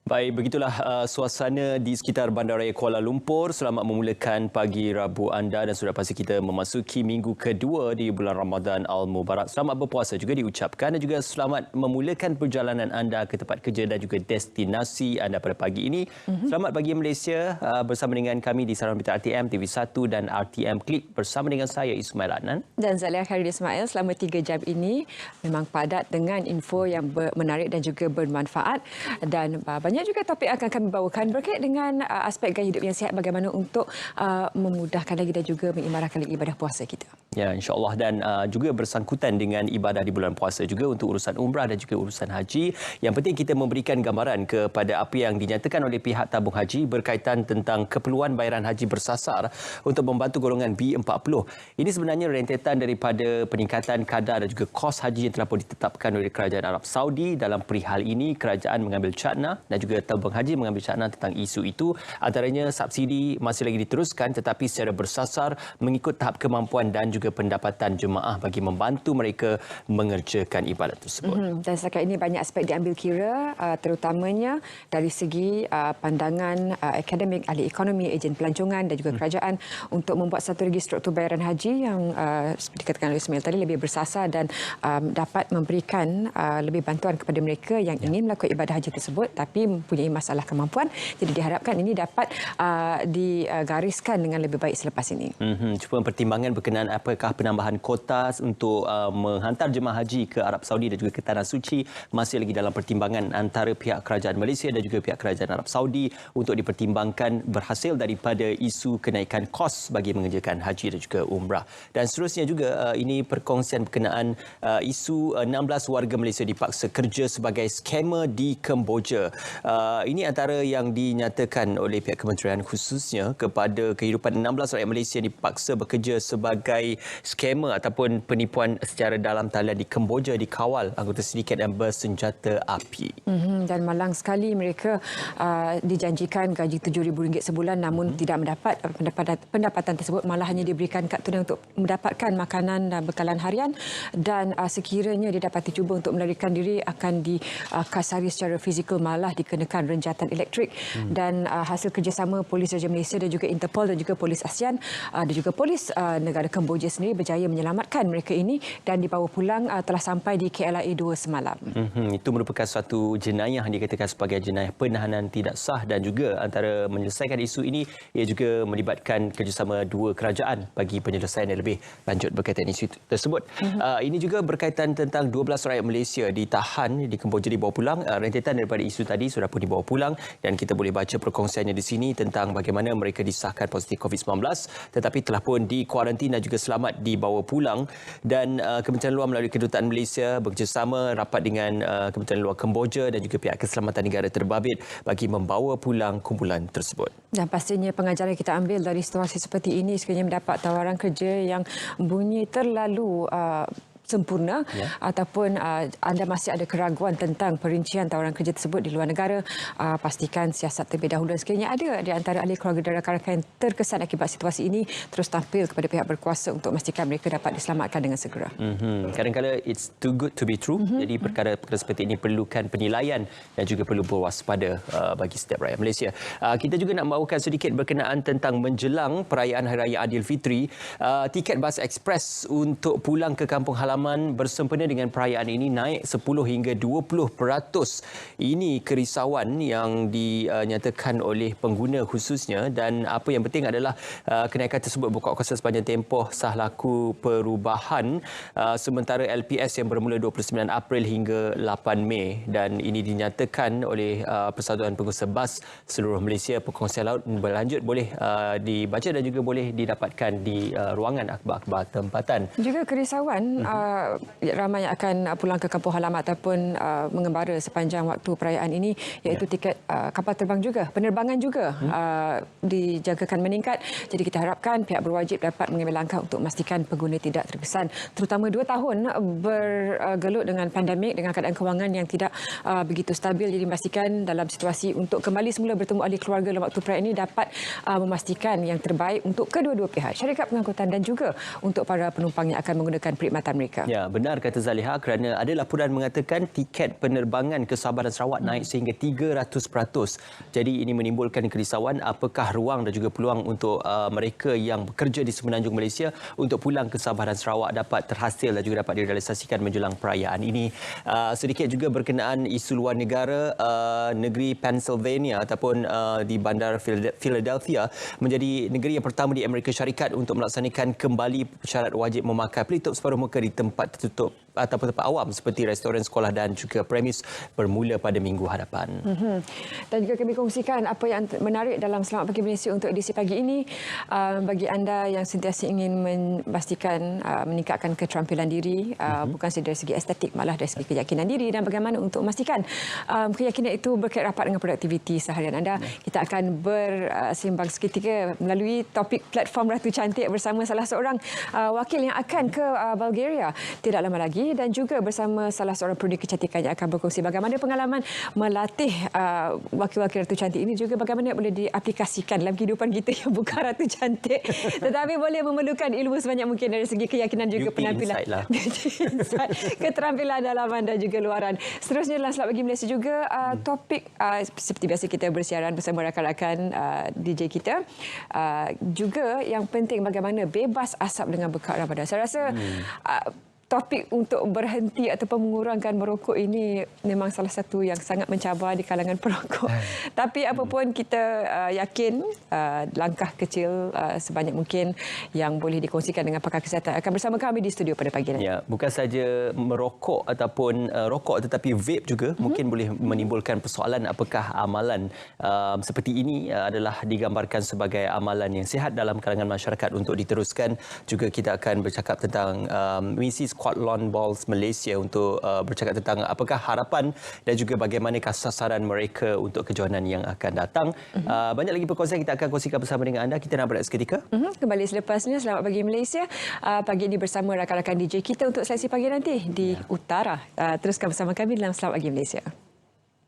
Baik, begitulah suasana di sekitar Bandaraya Kuala Lumpur. Selamat memulakan pagi Rabu anda dan sudah pasti kita memasuki minggu kedua di bulan Ramadan Al-Mubarak. Selamat berpuasa juga diucapkan dan juga selamat memulakan perjalanan anda ke tempat kerja dan juga destinasi anda pada pagi ini. Selamat pagi Malaysia bersama dengan kami di saluran berita RTM TV1 dan RTM Klik bersama dengan saya Ismail Adnan. Dan Zalia Khairil Ismail. Selama 3 jam ini memang padat dengan info yang menarik dan juga bermanfaat, dan banyak juga topik akan kami bawakan berkait dengan aspek gaya hidup yang sihat, bagaimana untuk memudahkan lagi dan juga mengimarahkan lagi ibadah puasa kita. Ya, insya-Allah, dan juga bersangkutan dengan ibadah di bulan puasa juga untuk urusan umrah dan juga urusan haji. Yang penting kita memberikan gambaran kepada apa yang dinyatakan oleh pihak tabung haji berkaitan tentang keperluan bayaran haji bersasar untuk membantu golongan B40. Ini sebenarnya rentetan daripada peningkatan kadar dan juga kos haji yang telah pun ditetapkan oleh Kerajaan Arab Saudi. Dalam perihal ini, kerajaan mengambil cakna dan juga tabung haji mengambil cakna tentang isu itu. Antaranya subsidi masih lagi diteruskan tetapi secara bersasar mengikut tahap kemampuan dan juga pendapatan jemaah bagi membantu mereka mengerjakan ibadat tersebut. Dan setakat ini banyak aspek diambil kira, terutamanya dari segi pandangan akademik, ahli ekonomi, ejen pelancongan dan juga kerajaan untuk membuat satu lagi struktur bayaran haji yang seperti dikatakan oleh Ismail tadi lebih bersasar dan dapat memberikan lebih bantuan kepada mereka yang ingin melakukan ibadah haji tersebut tapi mempunyai masalah kemampuan. Jadi diharapkan ini dapat digariskan dengan lebih baik selepas ini. Cuma pertimbangan berkenaan apakah penambahan kota untuk menghantar jemaah haji ke Arab Saudi dan juga ke Tanah Suci masih lagi dalam pertimbangan antara pihak kerajaan Malaysia dan juga pihak kerajaan Arab Saudi untuk dipertimbangkan berhasil daripada isu kenaikan kos bagi mengerjakan haji dan juga umrah. Dan seterusnya juga ini perkongsian berkenaan isu 16 warga Malaysia dipaksa kerja sebagai skamer di Kemboja. Ini antara yang dinyatakan oleh pihak kementerian khususnya kepada kehidupan 16 rakyat Malaysia yang dipaksa bekerja sebagai skamer ataupun penipuan secara dalam talian di Kemboja dikawal anggota sindiket dan bersenjata api. Dan malang sekali mereka dijanjikan gaji RM7,000 sebulan namun tidak mendapat pendapatan tersebut, malah hanya diberikan kad tunai untuk mendapatkan makanan dan bekalan harian, dan sekiranya dia dapat cuba untuk melarikan diri akan dikasari secara fizikal, malah dikenakan renjatan elektrik. Dan hasil kerjasama Polis Raja Malaysia dan juga Interpol dan juga Polis ASEAN dan juga Polis negara Kemboja sendiri berjaya menyelamatkan mereka ini dan dibawa pulang telah sampai di KLIA 2 semalam. Itu merupakan suatu jenayah yang dikatakan sebagai jenayah penahanan tidak sah, dan juga antara menyelesaikan isu ini ia juga melibatkan kerjasama dua kerajaan bagi penyelesaian yang lebih lanjut berkaitan isu tersebut. Ini juga berkaitan tentang 12 rakyat Malaysia ditahan di Kemboja dibawa pulang. Rentetan daripada isu tadi sudah pun dibawa pulang dan kita boleh baca perkongsiannya di sini tentang bagaimana mereka disahkan positif COVID-19 tetapi telah pun dikuarantin dan juga selamat dibawa pulang. Dan Kementerian Luar melalui Kedutaan Malaysia bekerjasama rapat dengan Kementerian Luar Kemboja dan juga pihak keselamatan negara terbabit bagi membawa pulang kumpulan tersebut. Dan pastinya pengajaran yang kita ambil dari situasi seperti ini, sekiranya mendapat tawaran kerja yang bunyi terlalu sempurna ataupun anda masih ada keraguan tentang perincian tawaran kerja tersebut di luar negara, pastikan siasat terlebih dahulu. Sekiranya ada di antara ahli keluarga dan rakan-rakan yang terkesan akibat situasi ini, terus tampil kepada pihak berkuasa untuk memastikan mereka dapat diselamatkan dengan segera. Kadang-kadang it's too good to be true. Jadi perkara-perkara seperti ini perlukan penilaian dan juga perlu berwaspada bagi setiap rakyat Malaysia. Kita juga nak membawakan sedikit berkenaan tentang menjelang perayaan Hari Raya Aidilfitri. Tiket bas ekspres untuk pulang ke kampung halaman bersempena dengan perayaan ini naik 10 hingga 20%. Ini kerisauan yang dinyatakan oleh pengguna khususnya, dan apa yang penting adalah kenaikan tersebut berkuat kuasa sepanjang tempoh sah laku perubahan sementara LPS yang bermula 29 April hingga 8 Mei, dan ini dinyatakan oleh Persatuan Pengusaha Bas seluruh Malaysia. Perkongsian laut berlanjut boleh dibaca dan juga boleh didapatkan di ruangan akhbar-akhbar tempatan. Juga kerisauan ramai yang akan pulang ke kampung halaman ataupun mengembara sepanjang waktu perayaan ini, iaitu tiket kapal terbang juga, penerbangan juga dijagakan meningkat. Jadi kita harapkan pihak berwajib dapat mengambil langkah untuk memastikan pengguna tidak terkesan, terutama 2 tahun bergelut dengan pandemik, dengan keadaan kewangan yang tidak begitu stabil. Jadi memastikan dalam situasi untuk kembali semula bertemu ahli keluarga dalam waktu perayaan ini dapat memastikan yang terbaik untuk kedua-dua pihak, syarikat pengangkutan dan juga untuk para penumpang yang akan menggunakan perkhidmatan mereka. mereka. Ya, benar kata Zaliha, kerana ada laporan mengatakan tiket penerbangan ke Sabah dan Sarawak naik sehingga 300%. Jadi ini menimbulkan kerisauan apakah ruang dan juga peluang untuk mereka yang bekerja di Semenanjung Malaysia untuk pulang ke Sabah dan Sarawak dapat terhasil dan juga dapat direalisasikan menjelang perayaan ini. Sedikit juga berkenaan isu luar negara, negeri Pennsylvania ataupun di bandar Philadelphia menjadi negeri yang pertama di Amerika Syarikat untuk melaksanakan kembali syarat wajib memakai pelitup separuh muka di tempat tertutup ataupun tempat awam seperti restoran, sekolah dan juga premis bermula pada minggu hadapan. Dan juga kami kongsikan apa yang menarik dalam Selamat Pagi Malaysia untuk edisi pagi ini. Bagi anda yang sentiasa ingin memastikan meningkatkan keterampilan diri, bukan sahaja dari segi estetik, malah dari segi keyakinan diri, dan bagaimana untuk memastikan keyakinan itu berkait rapat dengan produktiviti seharian anda. Kita akan bersembang seketika melalui topik platform Ratu Cantik bersama salah seorang wakil yang akan ke Bulgaria tidak lama lagi, dan juga bersama salah seorang prodek kecantikan yang akan berkongsi bagaimana pengalaman melatih wakil-wakil Ratu Cantik ini, juga bagaimana boleh diaplikasikan dalam kehidupan kita yang bukan Ratu Cantik tetapi boleh memerlukan ilmu sebanyak mungkin dari segi keyakinan juga penampilan. Keterampilan dalaman dan juga luaran. Seterusnya dalam Selamat Pagi Malaysia juga topik seperti biasa kita bersiaran bersama rakan-rakan DJ kita. Juga yang penting bagaimana bebas asap dengan bekak Ramadan. Saya rasa topik untuk berhenti ataupun mengurangkan merokok ini memang salah satu yang sangat mencabar di kalangan perokok. Tapi apapun kita yakin langkah kecil sebanyak mungkin yang boleh dikongsikan dengan pakar kesihatan akan bersama kami di studio pada pagi ini. Ya, bukan saja merokok ataupun rokok tetapi vape juga mungkin boleh menimbulkan persoalan apakah amalan seperti ini adalah digambarkan sebagai amalan yang sihat dalam kalangan masyarakat untuk diteruskan. Juga kita akan bercakap tentang misi Squad Lawn Balls Malaysia untuk bercakap tentang apakah harapan dan juga bagaimana sasaran mereka untuk kejohanan yang akan datang. Banyak lagi perkongsian kita akan kongsikan bersama dengan anda. Kita nak berehat seketika. Kembali selepasnya. Selamat Pagi Malaysia. Pagi ini bersama rakan-rakan DJ kita untuk sesi pagi nanti di Utara. Teruskan bersama kami dalam Selamat Pagi Malaysia.